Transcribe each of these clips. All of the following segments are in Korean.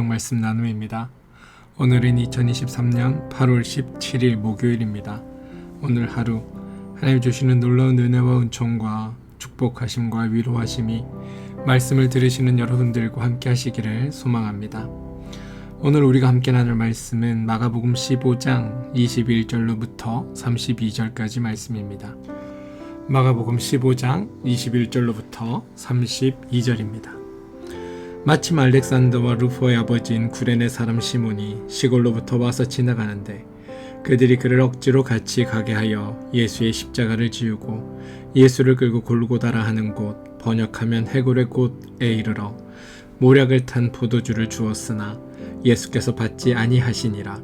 말씀 나눔입니다. 오늘은 2023년 8월 17일 목요일입니다. 오늘 하루 하나님 주시는 놀라운 은혜와 은총과 축복하심과 위로하심이 말씀을 들으시는 여러분들과 함께 하시기를 소망합니다. 오늘 우리가 함께 나눌 말씀은 마가복음 15장 21절로부터 32절까지 말씀입니다. 마가복음 15장 21절로부터 32절입니다. 마침 알렉산더와 루포의 아버지인 구레네 사람 시몬이 시골로부터 와서 지나가는데 그들이 그를 억지로 같이 가게 하여 예수의 십자가를 지우고 예수를 끌고 골고다라 하는 곳, 번역하면 해골의 곳에 이르러 모략을 탄 포도주를 주었으나 예수께서 받지 아니하시니라.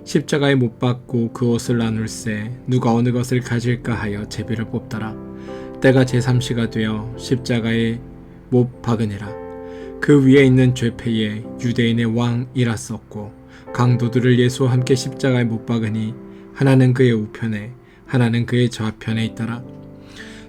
십자가에 못 박고 그 옷을 나눌세 누가 어느 것을 가질까 하여 제비를 뽑더라. 때가 제3시가 되어 십자가에 못 박으니라. 그 위에 있는 죄패에 유대인의 왕이라 썼고 강도들을 예수와 함께 십자가에 못 박으니 하나는 그의 우편에 하나는 그의 좌편에 있더라.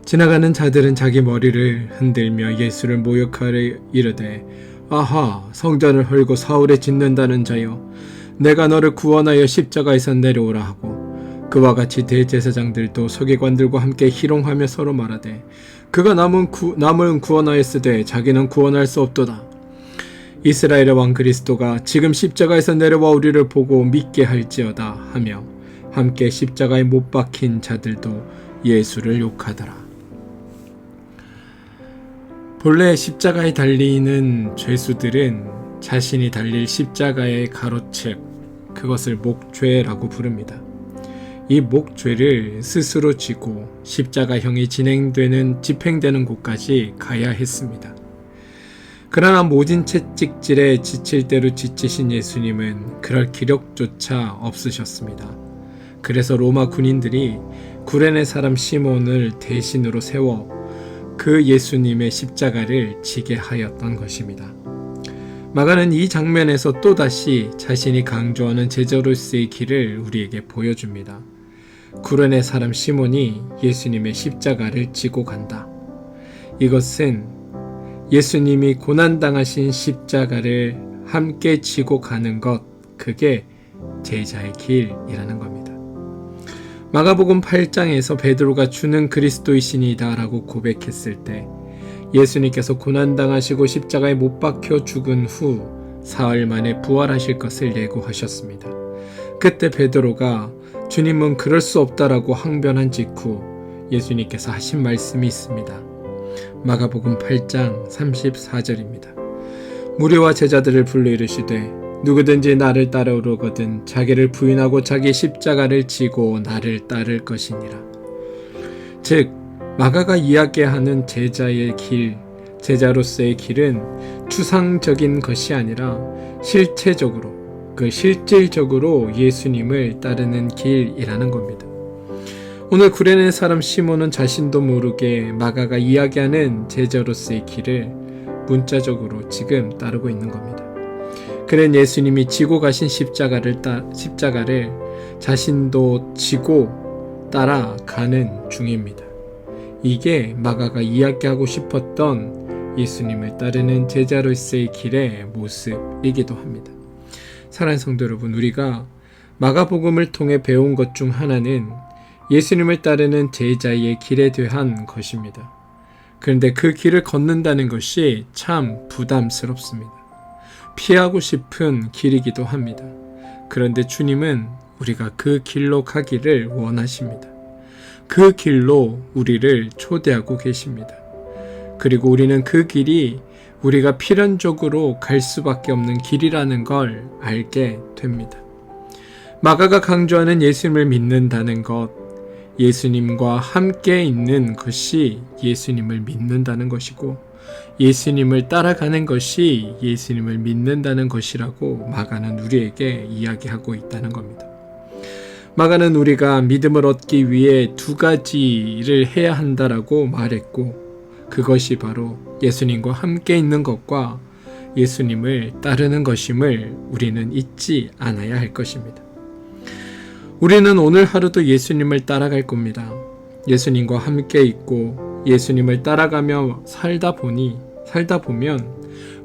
지나가는 자들은 자기 머리를 흔들며 예수를 모욕하려 이르되 아하, 성전을 헐고 사울에 짓는다는 자여, 내가 너를 구원하여 십자가에서 내려오라 하고 그와 같이 대제사장들도 서기관들과 함께 희롱하며 서로 말하되 그가 남은 구원하였으되 자기는 구원할 수 없도다. 이스라엘의 왕 그리스도가 지금 십자가에서 내려와 우리를 보고 믿게 할지어다 하며 함께 십자가에 못 박힌 자들도 예수를 욕하더라. 본래 십자가에 달리는 죄수들은 자신이 달릴 십자가의 가로측, 그것을 목죄라고 부릅니다. 이 목죄를 스스로 지고 십자가형이 집행되는 곳까지 가야 했습니다. 그러나 모진 채찍질에 지칠 대로 지치신 예수님은 그럴 기력조차 없으셨습니다. 그래서 로마 군인들이 구레네 사람 시몬을 대신으로 세워 그 예수님의 십자가를 지게 하였던 것입니다. 마가는 이 장면에서 또다시 자신이 강조하는 제자로서의 길을 우리에게 보여줍니다. 구레네 사람 시몬이 예수님의 십자가를 지고 간다. 이것은 예수님이 고난당하신 십자가를 함께 지고 가는 것, 그게 제자의 길이라는 겁니다. 마가복음 8장에서 베드로가 주는 그리스도이시니이다 라고 고백했을 때 예수님께서 고난당하시고 십자가에 못 박혀 죽은 후 사흘 만에 부활하실 것을 예고하셨습니다. 그때 베드로가 주님은 그럴 수 없다라고 항변한 직후 예수님께서 하신 말씀이 있습니다. 마가복음 8장 34절입니다. 무리와 제자들을 불러 이르시되 누구든지 나를 따르려거든 자기를 부인하고 자기 십자가를 지고 나를 따를 것이니라. 즉 마가가 이야기하는 제자의 길, 제자로서의 길은 추상적인 것이 아니라 실체적으로, 실질적으로 예수님을 따르는 길이라는 겁니다. 오늘 구레네 사람 시몬은 자신도 모르게 마가가 이야기하는 제자로서의 길을 문자적으로 지금 따르고 있는 겁니다. 그는 예수님이 지고 가신 십자가를 자신도 지고 따라가는 중입니다. 이게 마가가 이야기하고 싶었던 예수님을 따르는 제자로서의 길의 모습이기도 합니다. 사랑하는 성도 여러분, 우리가 마가복음을 통해 배운 것 중 하나는 예수님을 따르는 제자의 길에 대한 것입니다. 그런데 그 길을 걷는다는 것이 참 부담스럽습니다. 피하고 싶은 길이기도 합니다. 그런데 주님은 우리가 그 길로 가기를 원하십니다. 그 길로 우리를 초대하고 계십니다. 그리고 우리는 그 길이 우리가 필연적으로 갈 수밖에 없는 길이라는 걸 알게 됩니다. 마가가 강조하는 예수님을 믿는다는 것, 예수님과 함께 있는 것이 예수님을 믿는다는 것이고 예수님을 따라가는 것이 예수님을 믿는다는 것이라고 마가는 우리에게 이야기하고 있다는 겁니다. 마가는 우리가 믿음을 얻기 위해 두 가지를 해야 한다라고 말했고 그것이 바로 예수님과 함께 있는 것과 예수님을 따르는 것임을 우리는 잊지 않아야 할 것입니다. 우리는 오늘 하루도 예수님을 따라갈 겁니다. 예수님과 함께 있고 예수님을 따라가며 살다 보면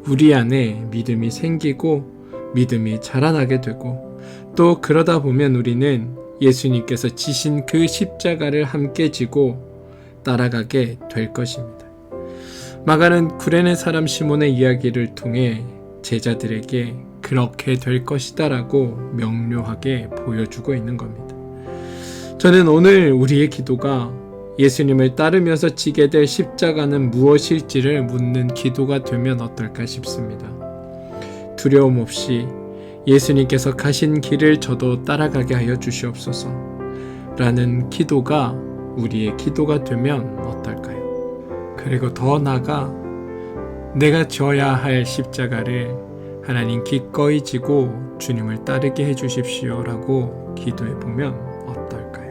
우리 안에 믿음이 생기고 믿음이 자라나게 되고, 또 그러다 보면 우리는 예수님께서 지신 그 십자가를 함께 지고 따라가게 될 것입니다. 마가는 구레네 사람 시몬의 이야기를 통해 제자들에게 그렇게 될 것이다 라고 명료하게 보여주고 있는 겁니다. 저는 오늘 우리의 기도가 예수님을 따르면서 지게 될 십자가는 무엇일지를 묻는 기도가 되면 어떨까 싶습니다. 두려움 없이 예수님께서 가신 길을 저도 따라가게 하여 주시옵소서 라는 기도가 우리의 기도가 되면 어떨까요? 그리고 더 나아가 내가 져야 할 십자가를 하나님 기꺼이 지고 주님을 따르게 해주십시오 라고 기도해 보면 어떨까요?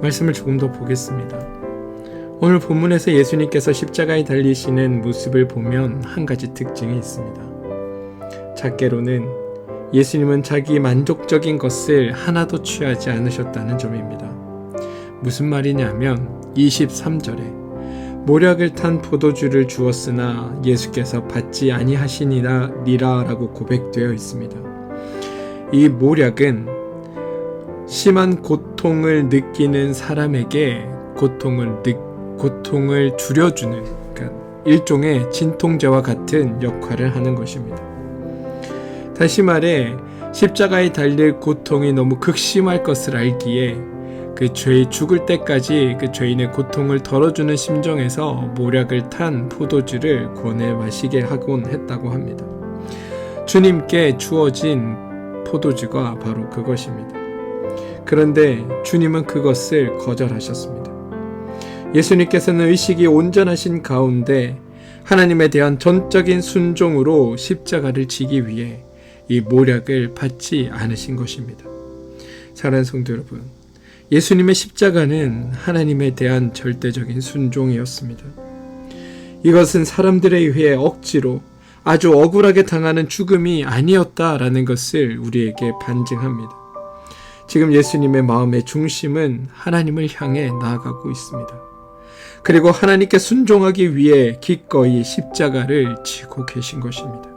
말씀을 조금 더 보겠습니다. 오늘 본문에서 예수님께서 십자가에 달리시는 모습을 보면 한 가지 특징이 있습니다. 작게로는 예수님은 자기 만족적인 것을 하나도 취하지 않으셨다는 점입니다. 무슨 말이냐면 23절에 모략을 탄 포도주를 주었으나 예수께서 받지 아니하시니라 라고 고백되어 있습니다. 이 모략은 심한 고통을 느끼는 사람에게 고통을 줄여주는, 그러니까 일종의 진통제와 같은 역할을 하는 것입니다. 다시 말해 십자가에 달릴 고통이 너무 극심할 것을 알기에 그 죄의 죽을 때까지 그 죄인의 고통을 덜어주는 심정에서 모략을 탄 포도주를 권해 마시게 하곤 했다고 합니다. 주님께 주어진 포도주가 바로 그것입니다. 그런데 주님은 그것을 거절하셨습니다. 예수님께서는 의식이 온전하신 가운데 하나님에 대한 전적인 순종으로 십자가를 지기 위해 이 모략을 받지 않으신 것입니다. 사랑하는 성도 여러분, 예수님의 십자가는 하나님에 대한 절대적인 순종이었습니다. 이것은 사람들에 의해 억지로 아주 억울하게 당하는 죽음이 아니었다라는 것을 우리에게 반증합니다. 지금 예수님의 마음의 중심은 하나님을 향해 나아가고 있습니다. 그리고 하나님께 순종하기 위해 기꺼이 십자가를 지고 계신 것입니다.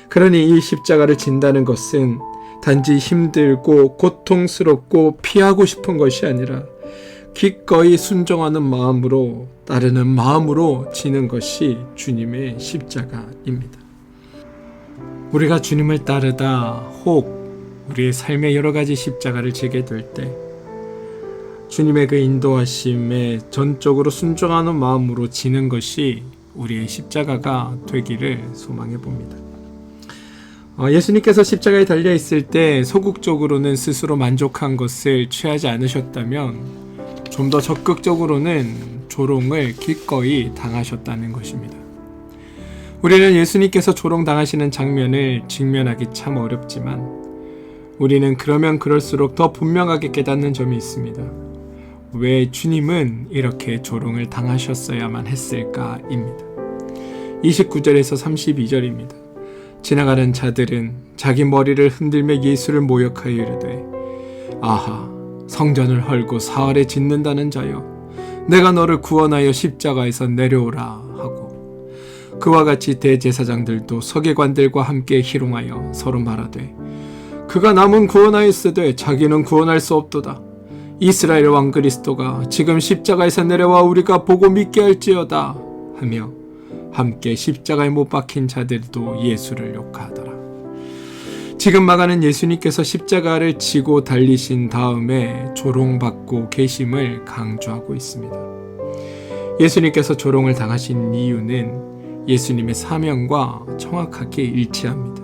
그러니 이 십자가를 진다는 것은 단지 힘들고 고통스럽고 피하고 싶은 것이 아니라 기꺼이 순종하는 마음으로, 따르는 마음으로 지는 것이 주님의 십자가입니다. 우리가 주님을 따르다 혹 우리의 삶의 여러 가지 십자가를 지게 될 때 주님의 그 인도하심에 전적으로 순종하는 마음으로 지는 것이 우리의 십자가가 되기를 소망해 봅니다. 예수님께서 십자가에 달려 있을 때 소극적으로는 스스로 만족한 것을 취하지 않으셨다면 좀 더 적극적으로는 조롱을 기꺼이 당하셨다는 것입니다. 우리는 예수님께서 조롱당하시는 장면을 직면하기 참 어렵지만 우리는 그러면 그럴수록 더 분명하게 깨닫는 점이 있습니다. 왜 주님은 이렇게 조롱을 당하셨어야만 했을까입니다. 29절에서 32절입니다. 지나가는 자들은 자기 머리를 흔들며 예수를 모욕하여 이르되 아하, 성전을 헐고 사흘에 짓는다는 자여, 내가 너를 구원하여 십자가에서 내려오라 하고, 그와 같이 대제사장들도 서기관들과 함께 희롱하여 서로 말하되 그가 남은 구원하였으되 자기는 구원할 수 없도다. 이스라엘 왕 그리스도가 지금 십자가에서 내려와 우리가 보고 믿게 할지어다 하며 함께 십자가에 못 박힌 자들도 예수를 욕하더라. 지금 마가는 예수님께서 십자가를 지고 달리신 다음에 조롱받고 계심을 강조하고 있습니다. 예수님께서 조롱을 당하신 이유는 예수님의 사명과 정확하게 일치합니다.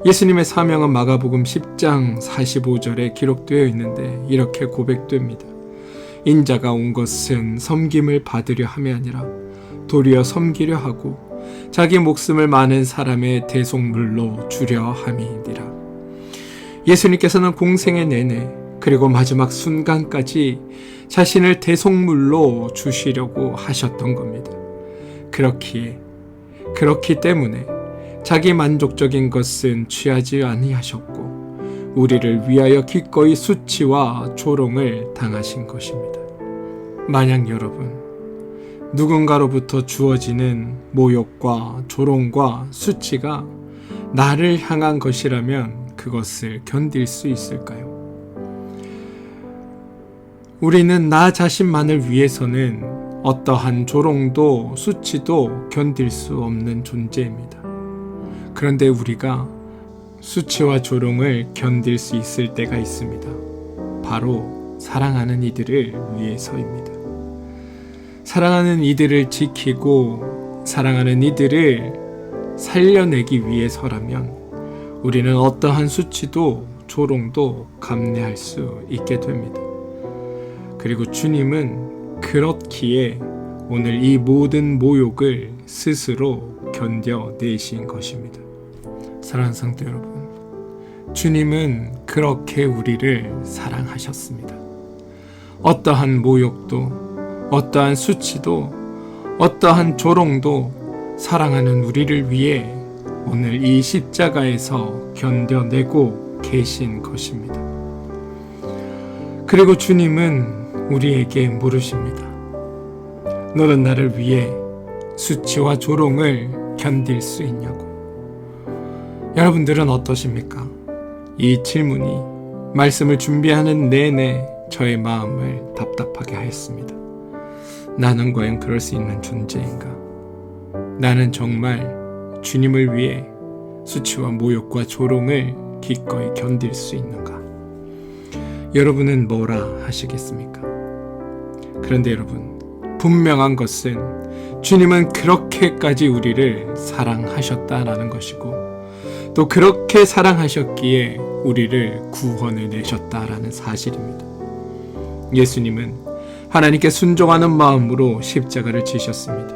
예수님의 사명은 마가복음 10장 45절에 기록되어 있는데 이렇게 고백됩니다. 인자가 온 것은 섬김을 받으려 함이 아니라 도리어 섬기려 하고 자기 목숨을 많은 사람의 대속물로 주려 함이니라. 예수님께서는 공생의 내내 그리고 마지막 순간까지 자신을 대속물로 주시려고 하셨던 겁니다. 그렇기 때문에 자기 만족적인 것은 취하지 아니하셨고 우리를 위하여 기꺼이 수치와 조롱을 당하신 것입니다. 만약 여러분, 누군가로부터 주어지는 모욕과 조롱과 수치가 나를 향한 것이라면 그것을 견딜 수 있을까요? 우리는 나 자신만을 위해서는 어떠한 조롱도 수치도 견딜 수 없는 존재입니다. 그런데 우리가 수치와 조롱을 견딜 수 있을 때가 있습니다. 바로 사랑하는 이들을 위해서입니다. 사랑하는 이들을 지키고 사랑하는 이들을 살려내기 위해서라면 우리는 어떠한 수치도 조롱도 감내할 수 있게 됩니다. 그리고 주님은 그렇기에 오늘 이 모든 모욕을 스스로 견뎌내신 것입니다. 사랑하는 성도 여러분, 주님은 그렇게 우리를 사랑하셨습니다. 어떠한 모욕도 어떠한 수치도 어떠한 조롱도 사랑하는 우리를 위해 오늘 이 십자가에서 견뎌내고 계신 것입니다. 그리고 주님은 우리에게 물으십니다. 너는 나를 위해 수치와 조롱을 견딜 수 있냐고. 여러분들은 어떠십니까? 이 질문이 말씀을 준비하는 내내 저의 마음을 답답하게 하였습니다. 나는 과연 그럴 수 있는 존재인가? 나는 정말 주님을 위해 수치와 모욕과 조롱을 기꺼이 견딜 수 있는가? 여러분은 뭐라 하시겠습니까? 그런데 여러분, 분명한 것은 주님은 그렇게까지 우리를 사랑하셨다라는 것이고 또 그렇게 사랑하셨기에 우리를 구원해 내셨다라는 사실입니다. 예수님은 하나님께 순종하는 마음으로 십자가를 지셨습니다.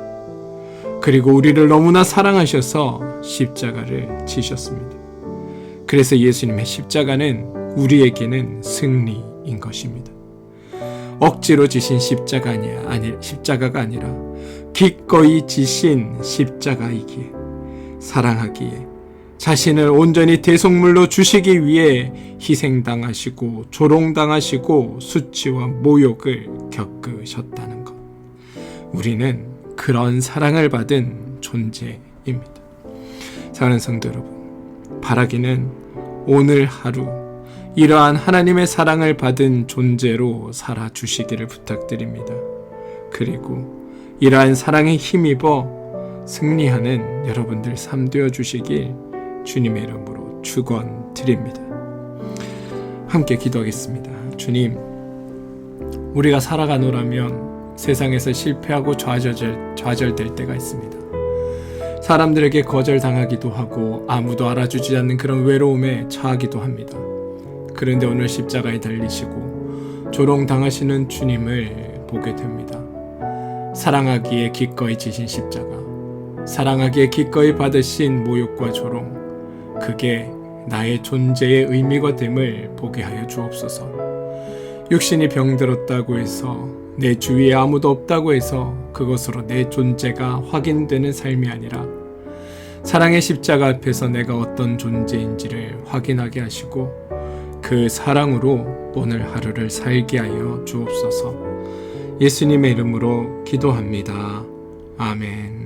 그리고 우리를 너무나 사랑하셔서 십자가를 지셨습니다. 그래서 예수님의 십자가는 우리에게는 승리인 것입니다. 억지로 지신 십자가가 아니라 기꺼이 지신 십자가이기에 사랑하기에 자신을 온전히 대속물로 주시기 위해 희생당하시고 조롱당하시고 수치와 모욕을 겪으셨다는 것. 우리는 그런 사랑을 받은 존재입니다. 사랑하는 성도 여러분, 바라기는 오늘 하루 이러한 하나님의 사랑을 받은 존재로 살아주시기를 부탁드립니다. 그리고 이러한 사랑에 힘입어 승리하는 여러분들 삶 되어 주시길 주님의 이름으로 축원드립니다. 함께 기도하겠습니다. 주님, 우리가 살아가노라면 세상에서 실패하고 좌절될 때가 있습니다. 사람들에게 거절당하기도 하고 아무도 알아주지 않는 그런 외로움에 처하기도 합니다. 그런데 오늘 십자가에 달리시고 조롱당하시는 주님을 보게 됩니다. 사랑하기에 기꺼이 지신 십자가, 사랑하기에 기꺼이 받으신 모욕과 조롱, 그게 나의 존재의 의미가 됨을 보게 하여 주옵소서. 육신이 병들었다고 해서 내 주위에 아무도 없다고 해서 그것으로 내 존재가 확인되는 삶이 아니라 사랑의 십자가 앞에서 내가 어떤 존재인지를 확인하게 하시고 그 사랑으로 오늘 하루를 살게 하여 주옵소서. 예수님의 이름으로 기도합니다. 아멘.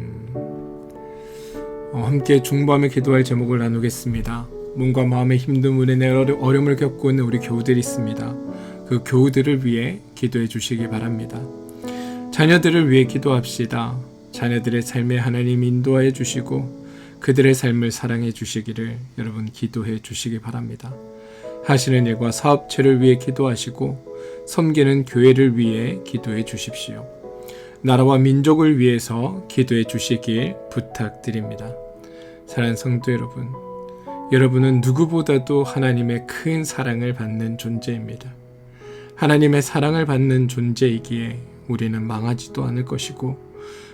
함께 중보하며 기도할 제목을 나누겠습니다. 몸과 마음의 힘든 문에 내 어려움을 겪고 있는 우리 교우들이 있습니다. 그 교우들을 위해 기도해 주시기 바랍니다. 자녀들을 위해 기도합시다. 자녀들의 삶에 하나님 인도하여 주시고 그들의 삶을 사랑해 주시기를 여러분 기도해 주시기 바랍니다. 하시는 일과 사업체를 위해 기도하시고 섬기는 교회를 위해 기도해 주십시오. 나라와 민족을 위해서 기도해 주시길 부탁드립니다. 사랑하는 성도 여러분, 여러분은 누구보다도 하나님의 큰 사랑을 받는 존재입니다. 하나님의 사랑을 받는 존재이기에 우리는 망하지도 않을 것이고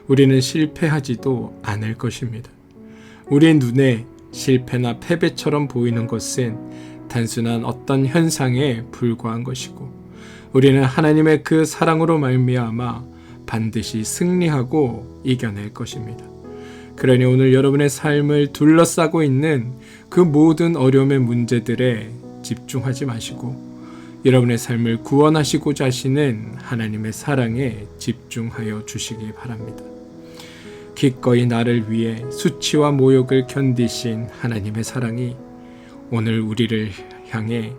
우리는 실패하지도 않을 것입니다. 우리의 눈에 실패나 패배처럼 보이는 것은 단순한 어떤 현상에 불과한 것이고 우리는 하나님의 그 사랑으로 말미암아 반드시 승리하고 이겨낼 것입니다. 그러니 오늘 여러분의 삶을 둘러싸고 있는 그 모든 어려움의 문제들에 집중하지 마시고 여러분의 삶을 구원하시고자 하시는 하나님의 사랑에 집중하여 주시기 바랍니다. 기꺼이 나를 위해 수치와 모욕을 견디신 하나님의 사랑이 오늘 우리를 향해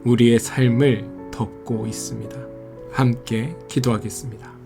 우리의 삶을 덮고 있습니다. 함께 기도하겠습니다.